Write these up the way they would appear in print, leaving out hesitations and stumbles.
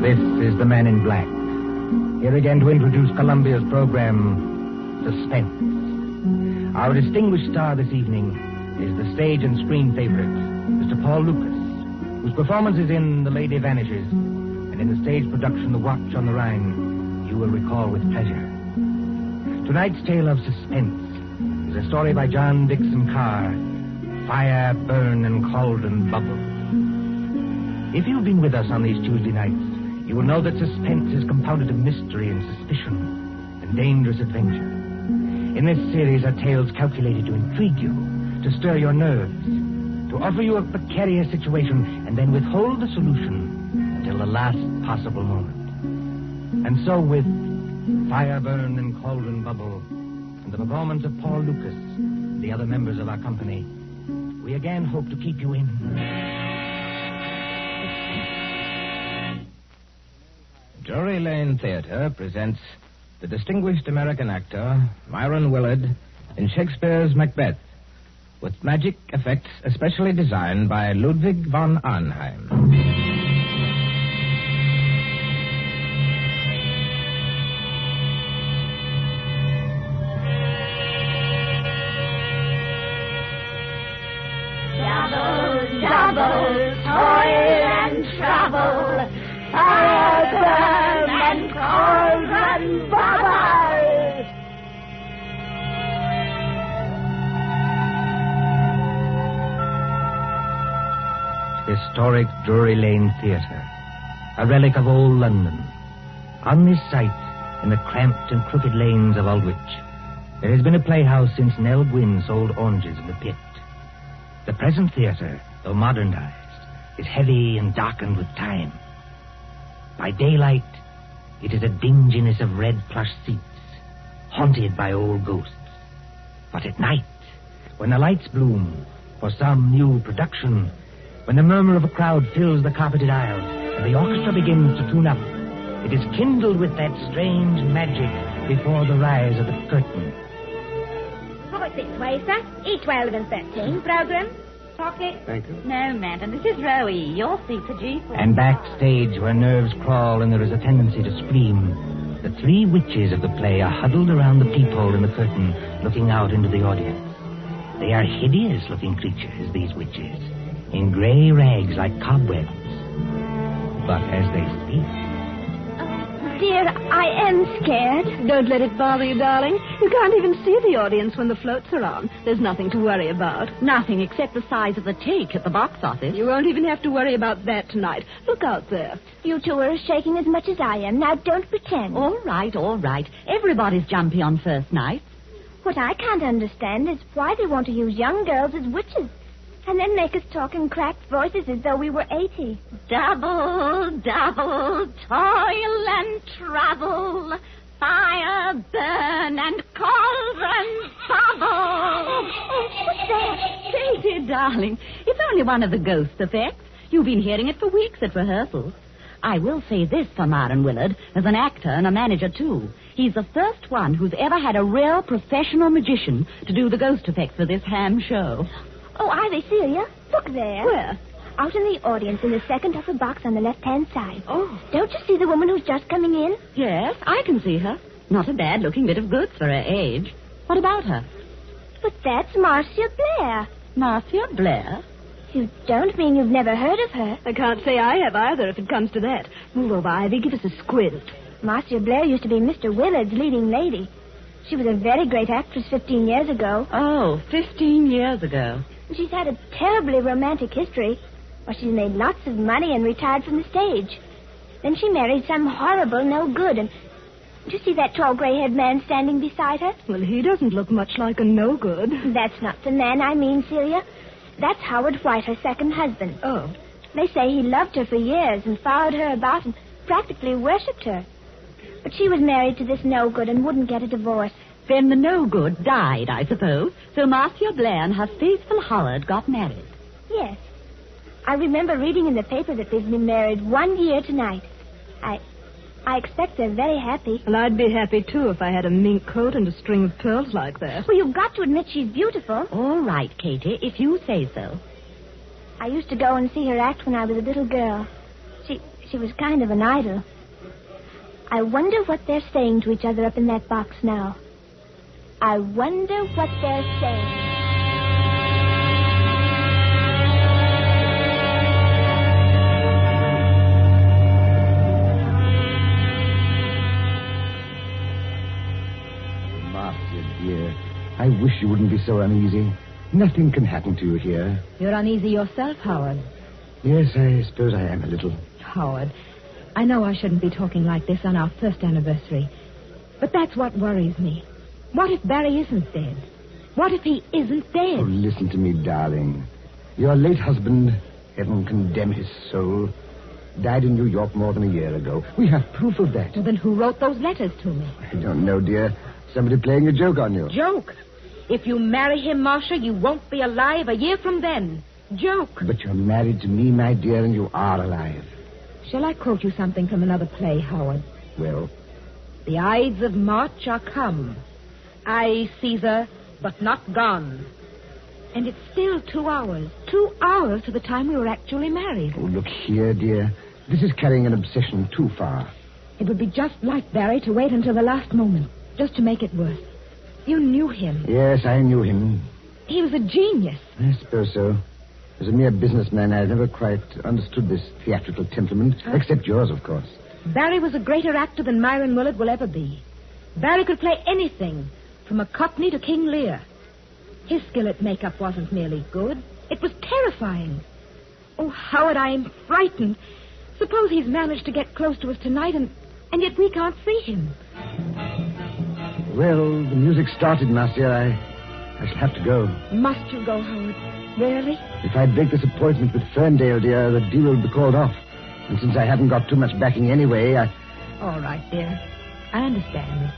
This is the Man in Black. Here again to introduce Columbia's program, Suspense. Our distinguished star this evening is the stage and screen favorite, Mr. Paul Lukas, whose performances in The Lady Vanishes and in the stage production The Watch on the Rhine you will recall with pleasure. Tonight's tale of suspense is a story by John Dixon Carr, Fire, Burn and Cauldron Bubble. If you've been with us on these Tuesday nights, you will know that suspense is compounded of mystery and suspicion and dangerous adventure. In this series are tales calculated to intrigue you, to stir your nerves, to offer you a precarious situation and then withhold the solution until the last possible moment. And so with Fire, Burn and Cauldron Bubble and the performance of Paul Lukas and the other members of our company, we again hope to keep you in... Drury Lane Theater presents the distinguished American actor Myron Willard in Shakespeare's Macbeth, with magic effects especially designed by Ludwig von Arnheim. Double, double, toil and trouble, fire, burn, and cauldron bubble. Historic Drury Lane Theater, a relic of old London. On this site, in the cramped and crooked lanes of Aldwych, there has been a playhouse since Nell Gwynn sold oranges in the pit. The present theater, though modernized, is heavy and darkened with time. By daylight, it is a dinginess of red plush seats, haunted by old ghosts. But at night, when the lights bloom for some new production, when the murmur of a crowd fills the carpeted aisles and the orchestra begins to tune up, it is kindled with that strange magic before the rise of the curtain. What's this way, sir? E12 and 13 program. Pocket? Thank you. No, madam. This is row E. Your seat's a G4. And backstage, where nerves crawl and there is a tendency to scream, the three witches of the play are huddled around the peephole in the curtain, looking out into the audience. They are hideous-looking creatures, these witches, in gray rags like cobwebs. But as they speak... Dear, I am scared. Don't let it bother you, darling. You can't even see the audience when the floats are on. There's nothing to worry about. Nothing except the size of the take at the box office. You won't even have to worry about that tonight. Look out there. You two are shaking as much as I am. Now, don't pretend. All right. Everybody's jumpy on first night. What I can't understand is why they want to use young girls as witches and then make us talk in cracked voices as though we were 80. Double, double, toil and trouble, fire, burn, and cauldron bubble. What's that? Say, dear darling, it's only one of the ghost effects. You've been hearing it for weeks at rehearsals. I will say this for Myron Willard, as an actor and a manager, too. He's the first one who's ever had a real professional magician to do the ghost effects for this ham show. Oh, Ivy, Celia, look there. Where? Out in the audience in the second upper box on the left-hand side. Oh. Don't you see the woman who's just coming in? Yes, I can see her. Not a bad-looking bit of goods for her age. What about her? But that's Marcia Blair. Marcia Blair? You don't mean you've never heard of her? I can't say I have either, if it comes to that. Move over, Ivy. Give us a squint. Marcia Blair used to be Mr. Willard's leading lady. She was a very great actress 15 years ago. Oh, 15 years ago. She's had a terribly romantic history. Well, she's made lots of money and retired from the stage. Then she married some horrible no-good, and... Do you see that tall gray-haired man standing beside her? Well, he doesn't look much like a no-good. That's not the man I mean, Celia. That's Howard White, her second husband. Oh. They say he loved her for years and followed her about and practically worshipped her. But she was married to this no-good and wouldn't get a divorce. Then the no-good died, I suppose. So Marcia Blair and her faithful Howard got married. Yes. I remember reading in the paper that they've been married 1 year tonight. I expect they're very happy. Well, I'd be happy, too, if I had a mink coat and a string of pearls like that. Well, you've got to admit she's beautiful. All right, Katie, if you say so. I used to go and see her act when I was a little girl. She was kind of an idol. I wonder what they're saying to each other up in that box now. I wonder what they're saying. Marcia, dear, I wish you wouldn't be so uneasy. Nothing can happen to you here. You're uneasy yourself, Howard. Yes, I suppose I am a little. Howard, I know I shouldn't be talking like this on our first anniversary, but that's what worries me. What if Barry isn't dead? What if he isn't dead? Oh, listen to me, darling. Your late husband, heaven condemn his soul, died in New York more than a year ago. We have proof of that. Well, then who wrote those letters to me? I don't know, dear. Somebody playing a joke on you. Joke? If you marry him, Marcia, you won't be alive a year from then. Joke. But you're married to me, my dear, and you are alive. Shall I quote you something from another play, Howard? Well? The Ides of March are come. I, Caesar, but not gone. And it's still 2 hours. 2 hours to the time we were actually married. Oh, look here, dear. This is carrying an obsession too far. It would be just like Barry to wait until the last moment, just to make it worse. You knew him. Yes, I knew him. He was a genius. I suppose so. As a mere businessman, I've never quite understood this theatrical temperament, except yours, of course. Barry was a greater actor than Myron Willard will ever be. Barry could play anything, from a Cockney to King Lear. His skill at makeup wasn't merely good. It was terrifying. Oh, Howard, I am frightened. Suppose he's managed to get close to us tonight, and yet we can't see him. Well, the music started, Marcia. I shall have to go. Must you go, Howard? Really? If I break this appointment with Ferndale, dear, the deal will be called off. And since I haven't got too much backing anyway, All right, dear. I understand.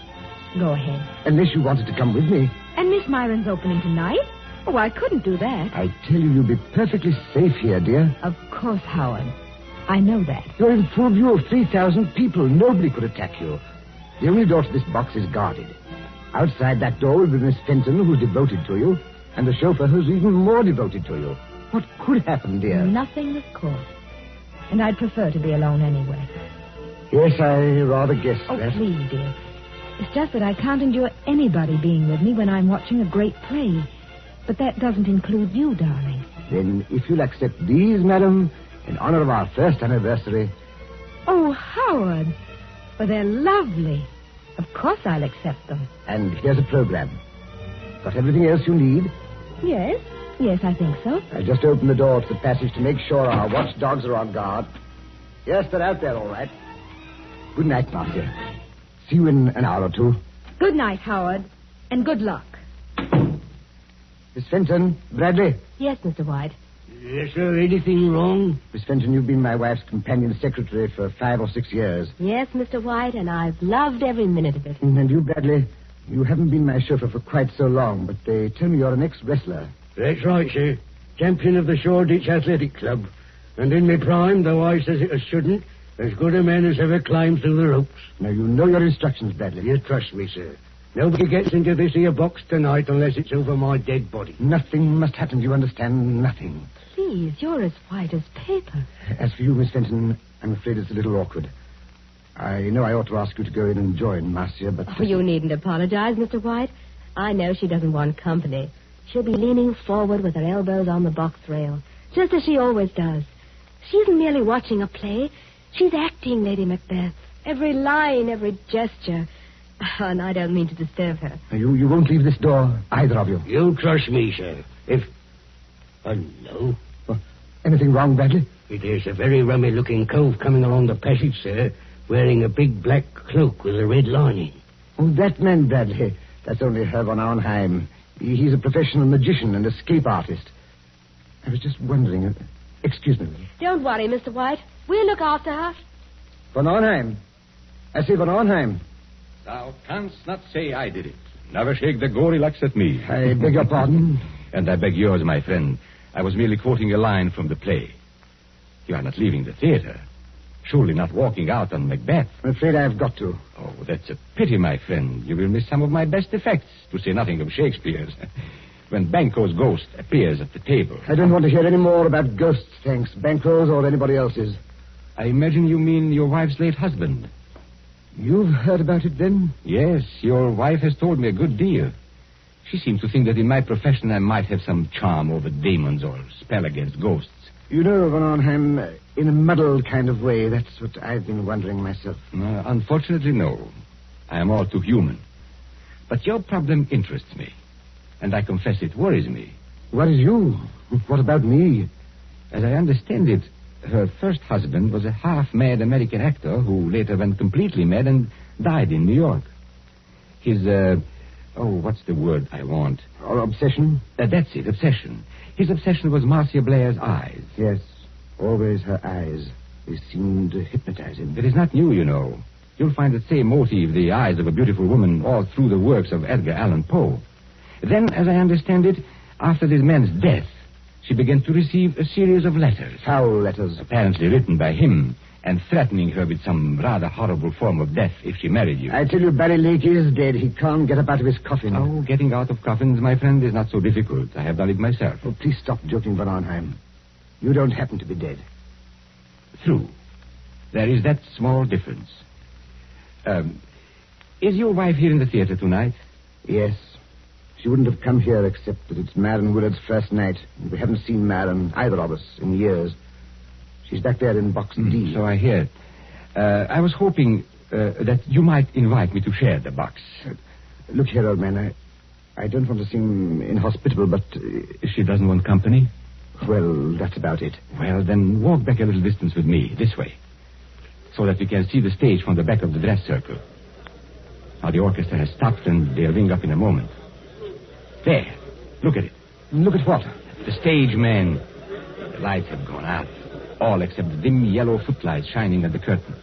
Go ahead. Unless you wanted to come with me. And Miss Myron's opening tonight? Oh, I couldn't do that. I tell you, you'll be perfectly safe here, dear. Of course, Howard. I know that. You're in full view of 3,000 people. Nobody could attack you. The only door to this box is guarded. Outside that door will be Miss Fenton, who's devoted to you, and the chauffeur who's even more devoted to you. What could happen, dear? Nothing, of course. And I'd prefer to be alone anyway. Yes, I rather guessed Oh, that. please, dear. It's just that I can't endure anybody being with me when I'm watching a great play. But that doesn't include you, darling. Then, if you'll accept these, madam, in honor of our first anniversary... Oh, Howard. Well, they're lovely. Of course I'll accept them. And here's a program. Got everything else you need? Yes. Yes, I think so. I'll just open the door to the passage to make sure our watchdogs are on guard. Yes, they're out there, all right. Good night, Marcia. See you in an hour or two. Good night, Howard. And good luck. Miss Fenton, Bradley. Yes, Mr. White. Yes, sir. Anything wrong? Miss Fenton, you've been my wife's companion secretary for 5 or 6 years. Yes, Mr. White, and I've loved every minute of it. And you, Bradley, you haven't been my chauffeur for quite so long, but they tell me you're an ex-wrestler. That's right, sir. Champion of the Shoreditch Athletic Club. And in my prime, though I says it as shouldn't, as good a man as ever climbed through the ropes. Now, you know your instructions, Bradley. You trust me, sir. Nobody gets into this here box tonight unless it's over my dead body. Nothing must happen, you understand? Nothing. Please, you're as white as paper. As for you, Miss Fenton, I'm afraid it's a little awkward. I know I ought to ask you to go in and join Marcia, but... Oh, you needn't apologize, Mr. White. I know she doesn't want company. She'll be leaning forward with her elbows on the box rail, just as she always does. She isn't merely watching a play. She's acting, Lady MacBeth. Every line, every gesture. And I don't mean to disturb her. You won't leave this door, either of you. You trust me, sir. If... no. Well, anything wrong, Bradley? There's a very rummy-looking cove coming along the passage, sir, wearing a big black cloak with a red lining. Oh, that man, Bradley. That's only Herr von Auenheim. He's a professional magician and escape artist. I was just wondering... excuse me. Don't worry, Mr. White. We'll look after her. Von Auenheim. I say, Van Arnheim. Thou canst not say I did it. Never shake the gory locks at me. I beg your pardon. And I beg yours, my friend. I was merely quoting a line from the play. You are not leaving the theater. Surely not walking out on Macbeth. I'm afraid I've got to. Oh, that's a pity, my friend. You will miss some of my best effects, to say nothing of Shakespeare's. When Banquo's ghost appears at the table. I don't want to hear any more about ghosts, thanks. Banquo's or anybody else's. I imagine you mean your wife's late husband. You've heard about it, then? Yes, your wife has told me a good deal. She seems to think that in my profession I might have some charm over demons or spell against ghosts. You know, Van Arnheim, in a muddled kind of way, that's what I've been wondering myself. Unfortunately, no. I am all too human. But your problem interests me. And I confess it worries me. Worries you? What about me? As I understand it, her first husband was a half-mad American actor who later went completely mad and died in New York. His, what's the word I want? Obsession? That's it, obsession. His obsession was Marcia Blair's eyes. Yes, always her eyes. They seemed to hypnotize him. It is not new, you know. You'll find the same motive, the eyes of a beautiful woman, all through the works of Edgar Allan Poe. Then, as I understand it, after this man's death, she began to receive a series of letters. Foul letters. Apparently written by him, and threatening her with some rather horrible form of death if she married you. I tell you, Barry Lake is dead. He can't get up out of his coffin. Oh, getting out of coffins, my friend, is not so difficult. I have done it myself. Oh, please stop joking, Van Arnheim. You don't happen to be dead. True. There is that small difference. Is your wife here in the theater tonight? Yes. She wouldn't have come here except that it's Marion Willard's first night. We haven't seen Marion, either of us, in years. She's back there in box D. So I hear. I was hoping that you might invite me to share the box. Look here, old man. I don't want to seem inhospitable, but... She doesn't want company? Well, that's about it. Well, then walk back a little distance with me, this way, so that we can see the stage from the back of the dress circle. Now, the orchestra has stopped, and they'll ring up in a moment. There. Look at it. Look at what? The stage, man. The lights have gone out. All except the dim yellow footlights shining at the curtain.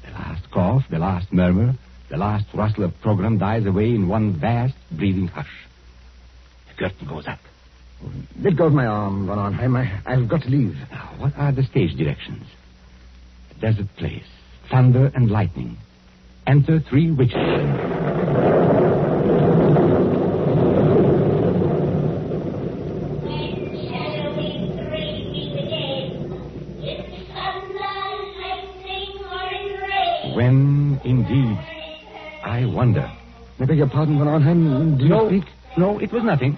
The last cough, the last murmur, the last rustle of program dies away in one vast, breathing hush. The curtain goes up. Let go of my arm, Van Arnheim. I've got to leave. Now, what are the stage directions? A desert place. Thunder and lightning. Enter 3 witches. When, indeed, I wonder. I beg your pardon, Van Arnheim. Do you speak? No, it was nothing.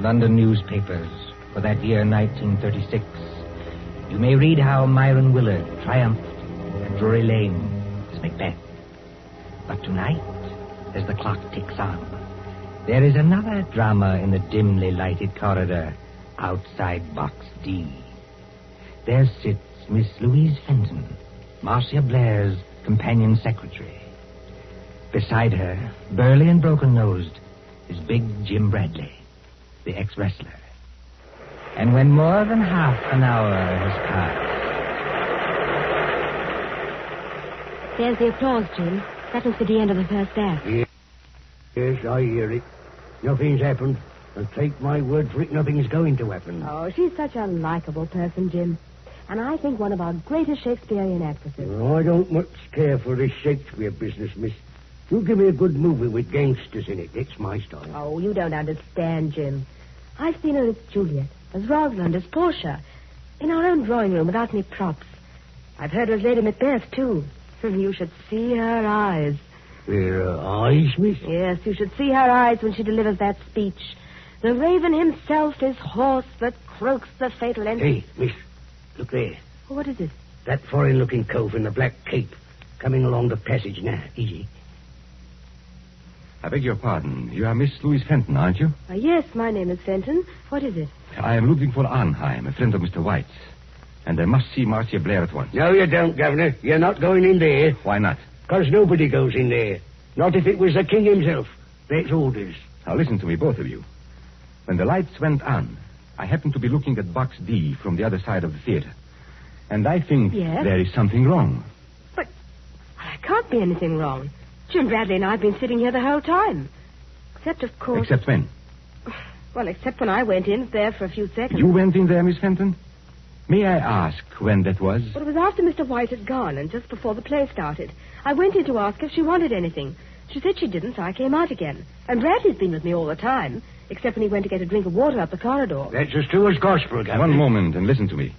London newspapers for that year 1936, you may read how Myron Willard triumphed at Drury Lane as Macbeth. But tonight, as the clock ticks on, there is another drama in the dimly lighted corridor outside Box D. There sits Miss Louise Fenton, Marcia Blair's companion secretary. Beside her, burly and broken-nosed, is big Jim Bradley, the ex-wrestler. And when more than half an hour has passed... There's the applause, Jim. That was for the end of the first act. Yes, I hear it. Nothing's happened. And take my word for it, nothing's going to happen. Oh, she's such a likable person, Jim. And I think one of our greatest Shakespearean actresses. Well, I don't much care for this Shakespeare business, miss. You give me a good movie with gangsters in it. It's my style. Oh, you don't understand, Jim. I've seen her as Juliet, as Rosalind, as Portia, in our own drawing room without any props. I've heard her as Lady Macbeth, too. You should see her eyes. Her eyes, miss? Yes, you should see her eyes when she delivers that speech. The raven himself is hoarse that croaks the fatal end. Hey, miss, look there. What is it? That foreign-looking cove in the black cape coming along the passage now. Easy. I beg your pardon. You are Miss Louise Fenton, aren't you? Yes, my name is Fenton. What is it? I am Ludwig von Arnheim, a friend of Mr. White's. And I must see Marcia Blair at once. No, you don't, Governor. You're not going in there. Why not? Because nobody goes in there. Not if it was the king himself. That's orders. Now listen to me, both of you. When the lights went on, I happened to be looking at Box D from the other side of the theater. And I think there is something wrong. But there can't be anything wrong. Jim Bradley and I have been sitting here the whole time. Except, of course... Except when? Well, except when I went in there for a few seconds. You went in there, Miss Fenton? May I ask when that was? Well, it was after Mr. White had gone and just before the play started. I went in to ask if she wanted anything. She said she didn't, so I came out again. And Bradley's been with me all the time, except when he went to get a drink of water up the corridor. That's as true as gospel, Governor. One moment and listen to me.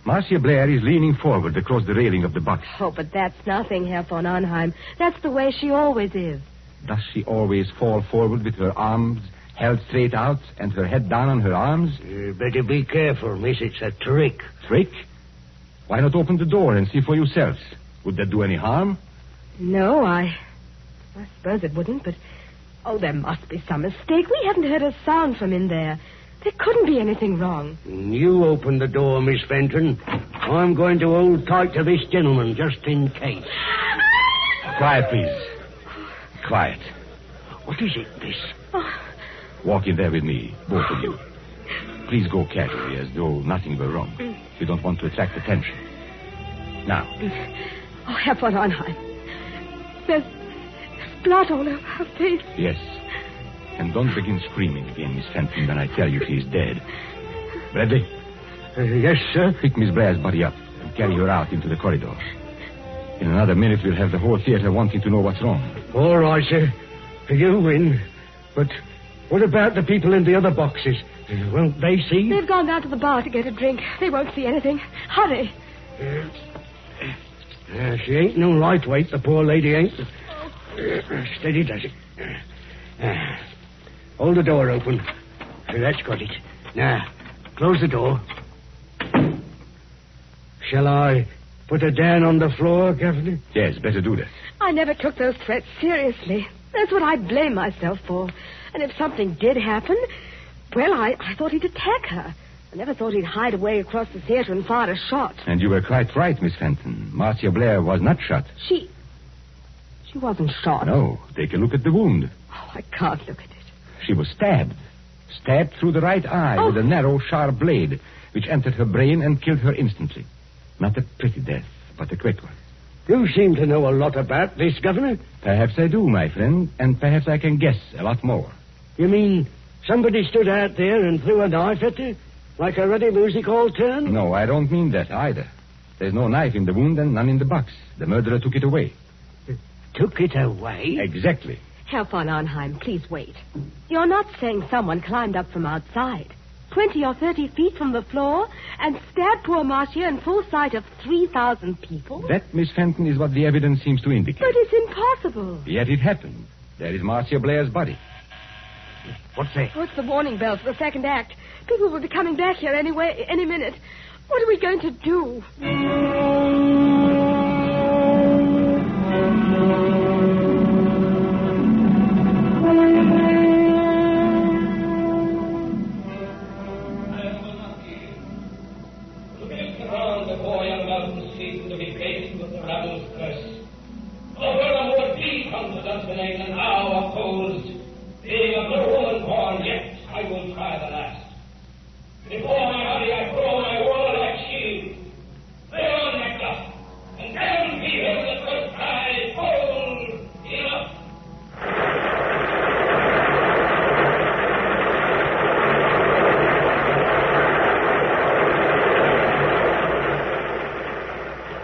Marcia Blair is leaning forward across the railing of the box. Oh, but that's nothing, Herr von Arnheim. That's the way she always is. Does she always fall forward with her arms held straight out and her head down on her arms? Better be careful, miss. It's a trick. Trick? Why not open the door and see for yourselves? Would that do any harm? No, I suppose it wouldn't, but... Oh, there must be some mistake. We haven't heard a sound from in there. There couldn't be anything wrong. You open the door, Miss Fenton. I'm going to hold tight to this gentleman, just in case. Quiet, please. Quiet. What is it, miss? Walk in there with me, both of you. Please go casually, as though nothing were wrong. You don't want to attract attention. Now. Oh, Herr von Arnheim. There's blood all over her face. Yes. And don't begin screaming again, Miss Fenton, when I tell you she's dead. Bradley? Yes, sir? Pick Miss Blair's body up and carry her out into the corridor. In another minute, we'll have the whole theater wanting to know what's wrong. All right, sir. You win. But what about the people in the other boxes? Won't they see? They've gone down to the bar to get a drink. They won't see anything. Hurry. She ain't no lightweight, the poor lady ain't. Steady does it. Hold the door open. That's got it. Now, close the door. Shall I put her down on the floor, Governor? Yes, better do that. I never took those threats seriously. That's what I blame myself for. And if something did happen, well, I thought he'd attack her. I never thought he'd hide away across the theater and fire a shot. And you were quite right, Miss Fenton. Marcia Blair was not shot. She wasn't shot. No, take a look at the wound. Oh, I can't look at it. She was stabbed. Stabbed through the right eye with a narrow, sharp blade, which entered her brain and killed her instantly. Not a pretty death, but a quick one. You seem to know a lot about this, Governor. Perhaps I do, my friend, and perhaps I can guess a lot more. You mean somebody stood out there and threw a knife at her? Like a ready music hall turn? No, I don't mean that either. There's no knife in the wound and none in the box. The murderer took it away. Took it away? Exactly. Herr von Arnheim, please wait. You're not saying someone climbed up from outside, 20 or 30 feet from the floor, and stabbed poor Marcia in full sight of 3,000 people? That, Miss Fenton, is what the evidence seems to indicate. But it's impossible. Yet it happened. There is Marcia Blair's body. What's that? Oh, it's the warning bell for the second act. People will be coming back here any minute. What are we going to do?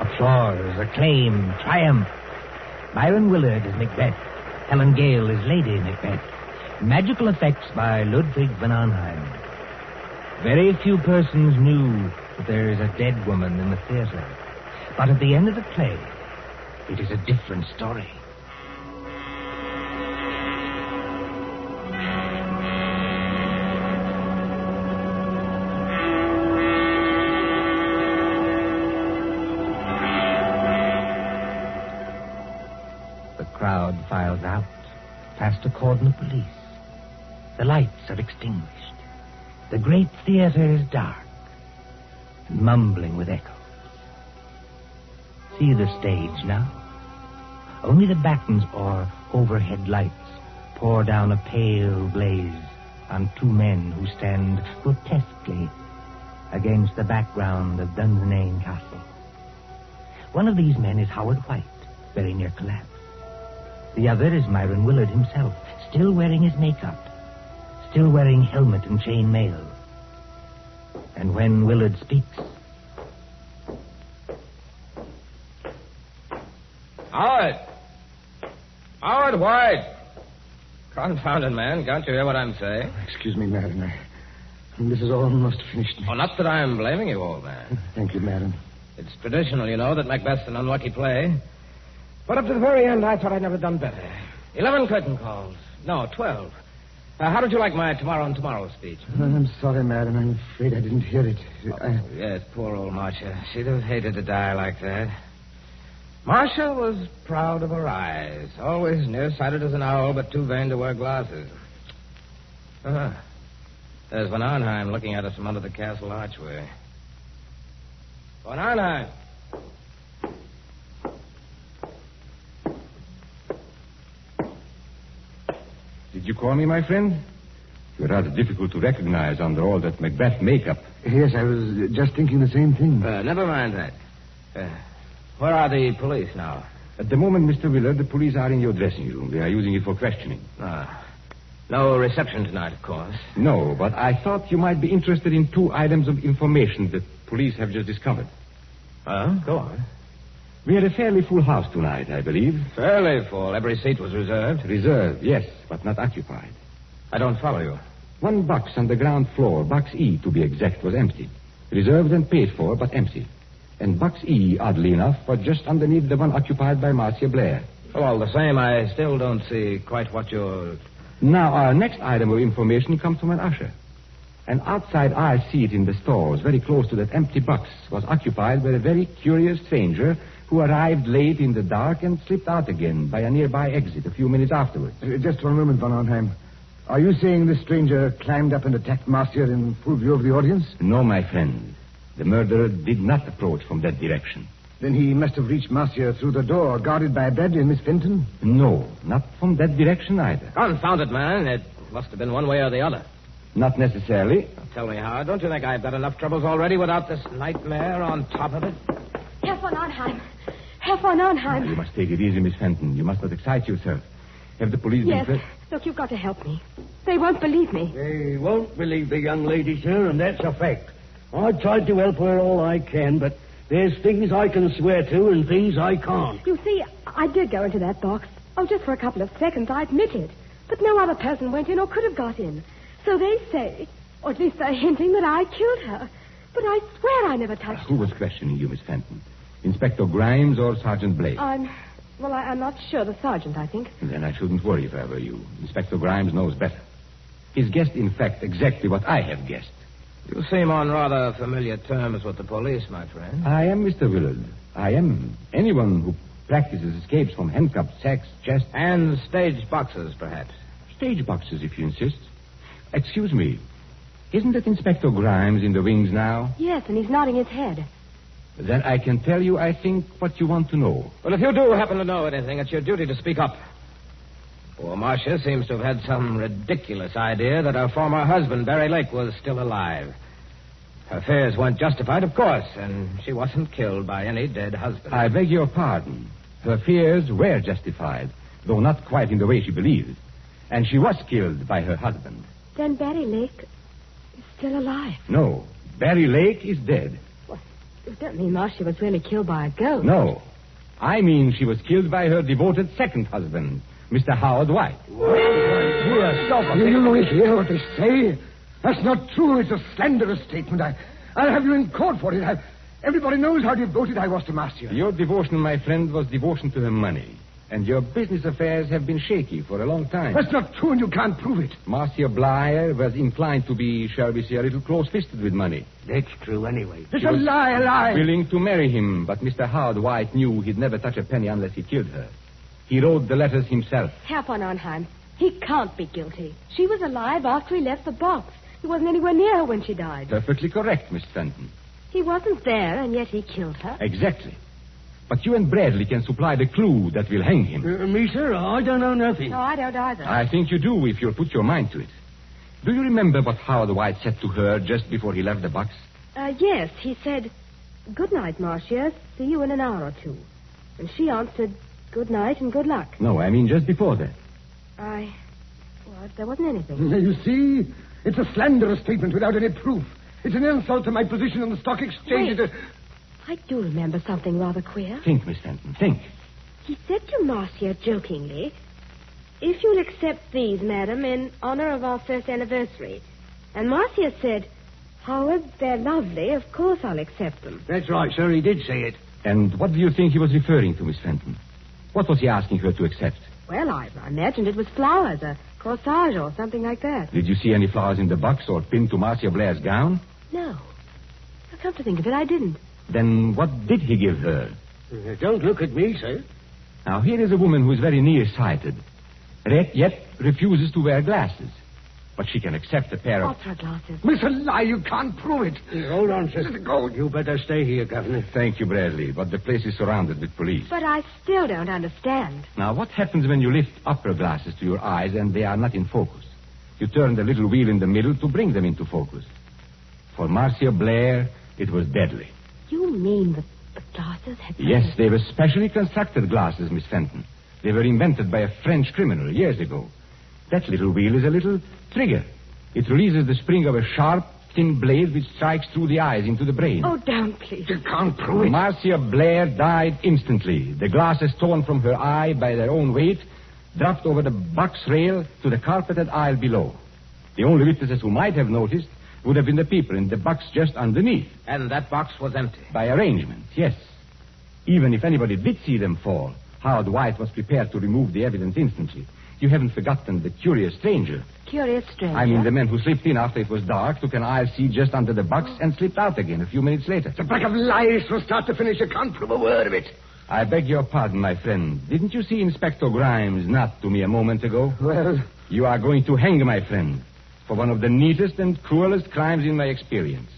Applause, acclaim, triumph. Myron Willard is Macbeth. Helen Gale is Lady Macbeth. Magical effects by Ludwig von Arnheim. Very few persons knew that there is a dead woman in the theater. But at the end of the play, it is a different story. The crowd files out, past a cordon of police. The lights are extinguished. The great theater is dark, mumbling with echoes. See the stage now. Only the battens or overhead lights pour down a pale blaze on two men who stand grotesquely against the background of Dunsinane Castle. One of these men is Howard White, very near collapse. The other is Myron Willard himself, still wearing his makeup, still wearing helmet and chain mail. And when Willard speaks... Howard White! Confounded man, can't you hear what I'm saying? Excuse me, Madam. This is almost finished. Oh, not that I'm blaming you, old man. Thank you, Madam. It's traditional, you know, that Macbeth's an unlucky play. But up to the very end, I thought I'd never done better. 11 curtain calls. No, 12. How did you like my tomorrow and tomorrow speech? I'm sorry, Madam. I'm afraid I didn't hear it. Yes, poor old Marcia. She'd have hated to die like that. Marcia was proud of her eyes. Always nearsighted as an owl, but too vain to wear glasses. There's Von Arnheim looking at us from under the castle archway. Von Arnheim! Did you call me, my friend? You're rather difficult to recognize under all that Macbeth makeup. Yes, I was just thinking the same thing. Never mind that. Where are the police now? At the moment, Mr. Willard, the police are in your dressing room. They are using it for questioning. No reception tonight, of course. No, but I thought you might be interested in 2 items of information that police have just discovered. Go on. We had a fairly full house tonight, I believe. Fairly full. Every seat was reserved. Reserved, yes, but not occupied. I don't follow you. 1 box on the ground floor, box E to be exact, was empty. Reserved and paid for, but empty. And box E, oddly enough, was just underneath the one occupied by Marcia Blair. Well, all the same, I still don't see quite what you're... Now, our next item of information comes from an usher. An outside aisle seat in the stores, very close to that empty box, was occupied by a very curious stranger who arrived late in the dark and slipped out again by a nearby exit a few minutes afterwards. Just 1 moment, Von Arnheim. Are you saying this stranger climbed up and attacked Marcia in full view of the audience? No, my friend. The murderer did not approach from that direction. Then he must have reached Marcia through the door, guarded by Bradley and Miss Fenton? No, not from that direction either. Confound it, man. It must have been one way or the other. Not necessarily. Tell me, Howard, don't you think I've got enough troubles already without this nightmare on top of it? Herr von Arnheim. Herr von Arnheim. You must take it easy, Miss Fenton. You must not excite yourself. Have the police Yes. been... Look, you've got to help me. They won't believe me. They won't believe the young lady, sir, and that's a fact. I've tried to help her all I can, but there's things I can swear to and things I can't. You see, I did go into that box. Oh, just for a couple of seconds, I admit it. But no other person went in or could have got in. So they say, or at least they're hinting that I killed her. But I swear I never touched her. Who was questioning you, Miss Fenton? Inspector Grimes or Sergeant Blake? I'm not sure. The sergeant, I think. Then I shouldn't worry if I were you. Inspector Grimes knows better. He's guessed, in fact, exactly what I have guessed. You seem on rather familiar terms with the police, my friend. I am Mr. Willard. I am. Anyone who practices escapes from handcuffs, sacks, chests... And stage boxes, perhaps. Stage boxes, if you insist. Excuse me. Isn't it Inspector Grimes in the wings now? Yes, and he's nodding his head. Then I can tell you, I think, what you want to know. Well, if you do happen to know anything, it's your duty to speak up. Poor Marcia seems to have had some ridiculous idea that her former husband, Barry Lake, was still alive. Her fears weren't justified, of course, and she wasn't killed by any dead husband. I beg your pardon. Her fears were justified, though not quite in the way she believed. And she was killed by her husband. Then Barry Lake is still alive. No, Barry Lake is dead. Well, you don't mean Marcia was really killed by a ghost? No. I mean she was killed by her devoted second husband, Mr. Howard White. You hear what they say? That's not true. It's a slanderous statement. I'll have you in court for it. Everybody knows how devoted I was to Marcia. Your devotion, my friend, was devotion to her money. And your business affairs have been shaky for a long time. That's not true, and you can't prove it. Marcia Blair was inclined to be, shall we say, a little close-fisted with money. That's true anyway. It's a lie. Willing to marry him, but Mr. Howard White knew he'd never touch a penny unless he killed her. He wrote the letters himself. Herr von Arnheim, he can't be guilty. She was alive after he left the box. He wasn't anywhere near her when she died. Perfectly correct, Miss Fenton. He wasn't there, and yet he killed her. Exactly. But you and Bradley can supply the clue that will hang him. Me, sir? I don't know nothing. No, I don't either. I think you do if you'll put your mind to it. Do you remember what Howard White said to her just before he left the box? Yes, he said, "Good night, Marcia. See you in an hour or two." And she answered, "Good night and good luck." No, I mean just before that. Well, there wasn't anything. You see? It's a slanderous statement without any proof. It's an insult to my position on the stock exchange. Wait. I do remember something rather queer. Think, Miss Fenton, think. He said to Marcia jokingly, "If you'll accept these, madam, in honor of our first anniversary." And Marcia said, "Howard, they're lovely. Of course I'll accept them." That's right, sir. He did say it. And what do you think he was referring to, Miss Fenton? What was he asking her to accept? Well, I imagined it was flowers, a corsage or something like that. Did you see any flowers in the box or pinned to Marcia Blair's gown? No. Now, come to think of it, I didn't. Then what did he give her? Don't look at me, sir. Now, here is a woman who is very nearsighted, yet refuses to wear glasses. But she can accept a pair of... Opera glasses. It's a lie. You can't prove it. Hold on, sir. Let it go. You better stay here, Governor. Thank you, Bradley, but the place is surrounded with police. But I still don't understand. Now, what happens when you lift opera glasses to your eyes and they are not in focus? You turn the little wheel in the middle to bring them into focus. For Marcia Blair, it was deadly. You mean the glasses had... Yes, they were specially constructed glasses, Miss Fenton. They were invented by a French criminal years ago. That little wheel is a little trigger. It releases the spring of a sharp, thin blade which strikes through the eyes into the brain. Oh, don't, please. You can't prove it. Marcia Blair died instantly. The glasses torn from her eye by their own weight dropped over the box rail to the carpeted aisle below. The only witnesses who might have noticed would have been the people in the box just underneath. And that box was empty. By arrangement, yes. Even if anybody did see them fall, Howard White was prepared to remove the evidence instantly. You haven't forgotten the curious stranger. Curious stranger? I mean the man who slipped in after it was dark, took an aisle seat just under the box, and slipped out again a few minutes later. It's a pack of lies from start to finish. You can't prove a word of it. I beg your pardon, my friend. Didn't you see Inspector Grimes not to me a moment ago? Well... You are going to hang, my friend, for one of the neatest and cruelest crimes in my experience.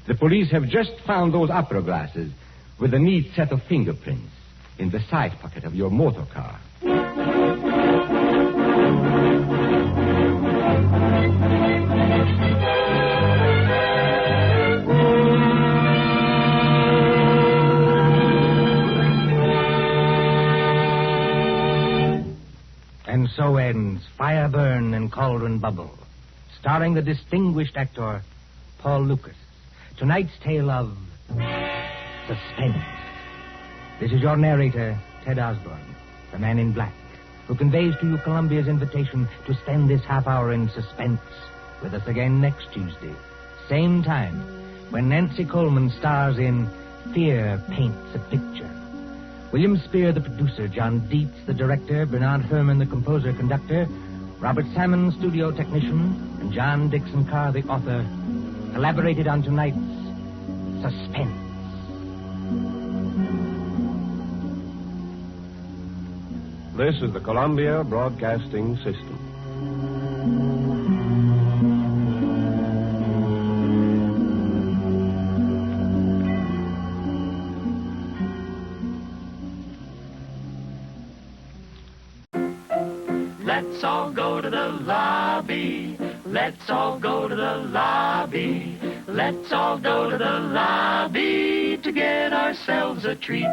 The police have just found those opera glasses with a neat set of fingerprints in the side pocket of your motor car. And so ends Fire, Burn and Cauldron Bubble, starring the distinguished actor Paul Lukas. Tonight's tale of suspense. This is your narrator, Ted Osborne, the man in black, who conveys to you Columbia's invitation to spend this half hour in suspense with us again next Tuesday, same time, when Nancy Coleman stars in Fear Paints a Picture. William Spear, the producer, John Dietz, the director, Bernard Herrmann, the composer-conductor, Robert Salmon, studio technician, and John Dixon Carr, the author, collaborated on tonight's Suspense. This is the Columbia Broadcasting System. Let's all go to the lobby. Let's all go to the lobby. Let's all go to the lobby to get ourselves a treat.